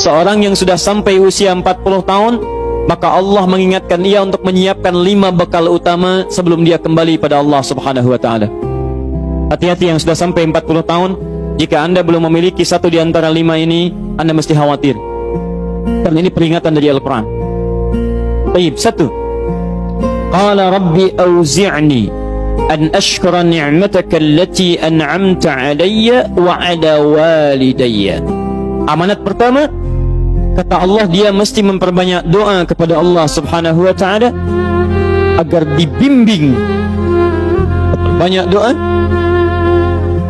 seorang yang sudah sampai usia 40 tahun, maka Allah mengingatkan ia untuk menyiapkan 5 bekal utama sebelum dia kembali pada Allah Subhanahu wa ta'ala. Hati-hati yang sudah sampai 40 tahun, jika Anda belum memiliki satu di antara 5 ini, Anda mesti khawatir, karena ini peringatan dari Al-Quran. Baik, 1. Qala Rabbi awzi'ni an ashkura ni'mataka allati an'amta alayya wa ala walidayya. Amanat pertama, kata Allah, dia mesti memperbanyak doa kepada Allah Subhanahu wa ta'ala agar dibimbing. Banyak doa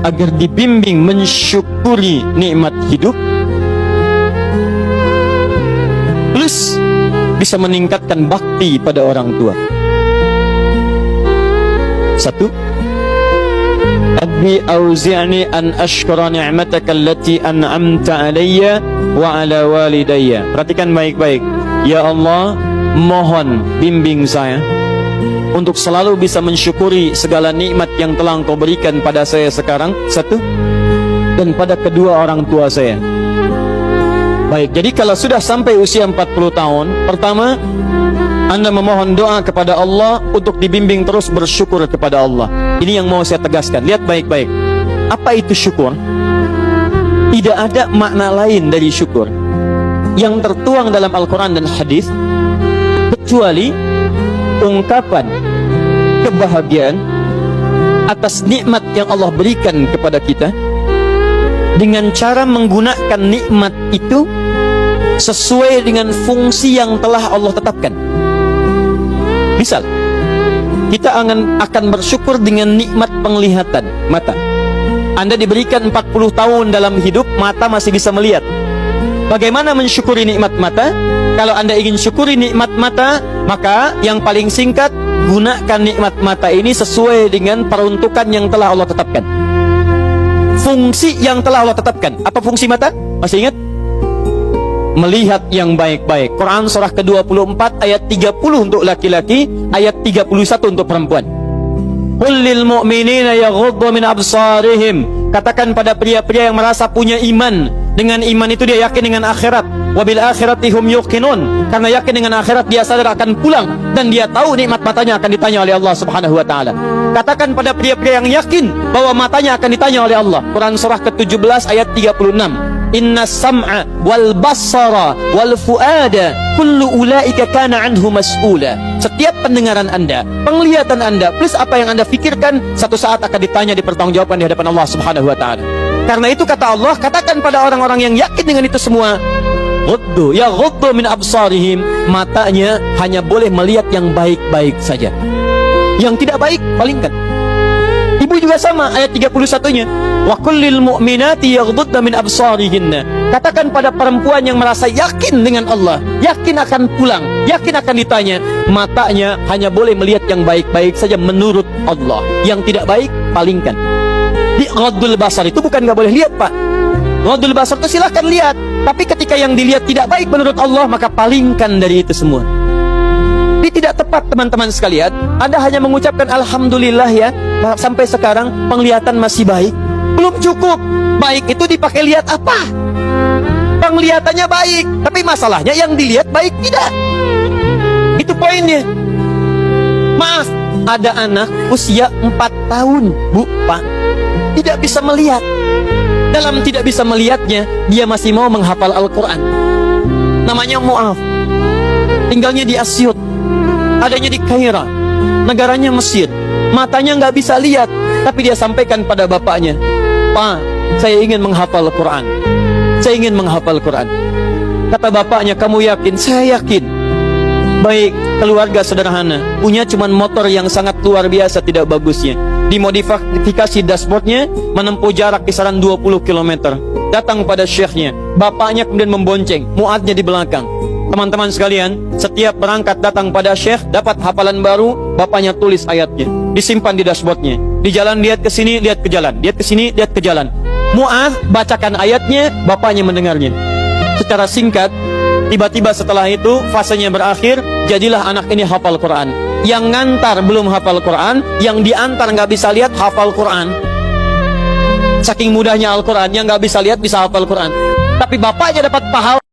agar dibimbing mensyukuri nikmat hidup, plus bisa meningkatkan bakti pada orang tua. 1. Rabbi auzi'ni an ashkura ni'mataka allati an'amta alayya wa ala walidayya. Perhatikan baik-baik. Ya Allah, mohon bimbing saya untuk selalu bisa mensyukuri segala nikmat yang telah Engkau berikan pada saya sekarang, 1, dan pada kedua orang tua saya. Baik, jadi kalau sudah sampai usia 40 tahun, pertama, Anda memohon doa kepada Allah untuk dibimbing terus bersyukur kepada Allah. Ini yang mau saya tegaskan. Lihat baik-baik. Apa itu syukur? Tidak ada makna lain dari syukur yang tertuang dalam Al-Quran dan hadis kecuali ungkapan kebahagiaan atas nikmat yang Allah berikan kepada kita dengan cara menggunakan nikmat itu sesuai dengan fungsi yang telah Allah tetapkan. Misal, kita akan bersyukur dengan nikmat penglihatan mata. Anda diberikan 40 tahun dalam hidup, mata masih bisa melihat. Bagaimana mensyukuri nikmat mata? Kalau Anda ingin syukuri nikmat mata, maka yang paling singkat, gunakan nikmat mata ini sesuai dengan peruntukan yang telah Allah tetapkan. Fungsi yang telah Allah tetapkan. Apa fungsi mata? Masih ingat? Melihat yang baik-baik. Quran surah ke-24 ayat 30 untuk laki-laki, ayat 31 untuk perempuan. Qul lil mu'minina yaghuddu min absarihim. Katakan pada pria-pria yang merasa punya iman. Dengan iman itu dia yakin dengan akhirat. Wabil akhirati hum yuqinun. Karena yakin dengan akhirat dia sadar akan pulang dan dia tahu nikmat matanya akan ditanya oleh Allah Subhanahu wa taala. Katakan pada pria-pria yang yakin bahwa matanya akan ditanya oleh Allah. Quran surah ke-17 ayat 36. Inna sam'a wal basara wal fuada kullu ulaika kana anhu mas'ula. Setiap pendengaran Anda, penglihatan Anda, plus apa yang Anda fikirkan, satu saat akan ditanya, dipertanggungjawabkan di hadapan Allah Subhanahu wa taala. Karena itu kata Allah, katakan pada orang-orang yang yakin dengan itu semua, ghuddu min absarihim, matanya hanya boleh melihat yang baik-baik saja. Yang tidak baik, palingkan. Ibu juga sama, ayat 31-nya. Wa kullil mu'minati yaghdudna min absarihinna. Katakan pada perempuan yang merasa yakin dengan Allah, yakin akan pulang, yakin akan ditanya, matanya hanya boleh melihat yang baik-baik saja menurut Allah. Yang tidak baik, palingkan. Di ghaddul basar itu bukan nggak boleh lihat, Pak. Ghaddul basar itu silahkan lihat, tapi ketika yang dilihat tidak baik menurut Allah, maka palingkan dari itu semua. Ini tidak tepat, teman-teman sekalian. Anda hanya mengucapkan alhamdulillah ya, sampai sekarang penglihatan masih baik. Belum cukup. Baik itu dipakai lihat apa? Penglihatannya baik, tapi masalahnya yang dilihat baik tidak. Itu poinnya. Maaf, ada anak usia 4 tahun, Bu, Pak, tidak bisa melihat. Dalam tidak bisa melihatnya, dia masih mau menghafal Al-Quran. Namanya Mu'af. Tinggalnya di Asyut, adanya di Kaira, negaranya Mesir. Matanya nggak bisa lihat, tapi dia sampaikan pada bapaknya, Pak, saya ingin menghafal Quran. Saya ingin menghafal Quran. Kata bapaknya, kamu yakin? Saya yakin. Baik, keluarga sederhana, punya cuman motor yang sangat luar biasa tidak bagusnya. Dimodifikasi dashboardnya, menempuh jarak kisaran 20 km. Datang pada syekhnya, bapaknya kemudian membonceng, muadnya di belakang. Teman-teman sekalian, setiap berangkat datang pada syekh, dapat hafalan baru, bapaknya tulis ayatnya, disimpan di dashboardnya. Di jalan lihat ke sini, lihat ke jalan, lihat ke sini, lihat ke jalan. Mu'adz bacakan ayatnya, bapaknya mendengarnya. Secara singkat, tiba-tiba setelah itu fasenya berakhir, jadilah anak ini hafal Quran. Yang ngantar belum hafal Quran, yang diantar nggak bisa lihat hafal Quran. Saking mudahnya Al-Quran, yang nggak bisa lihat bisa hafal Quran. Tapi bapaknya dapat pahala.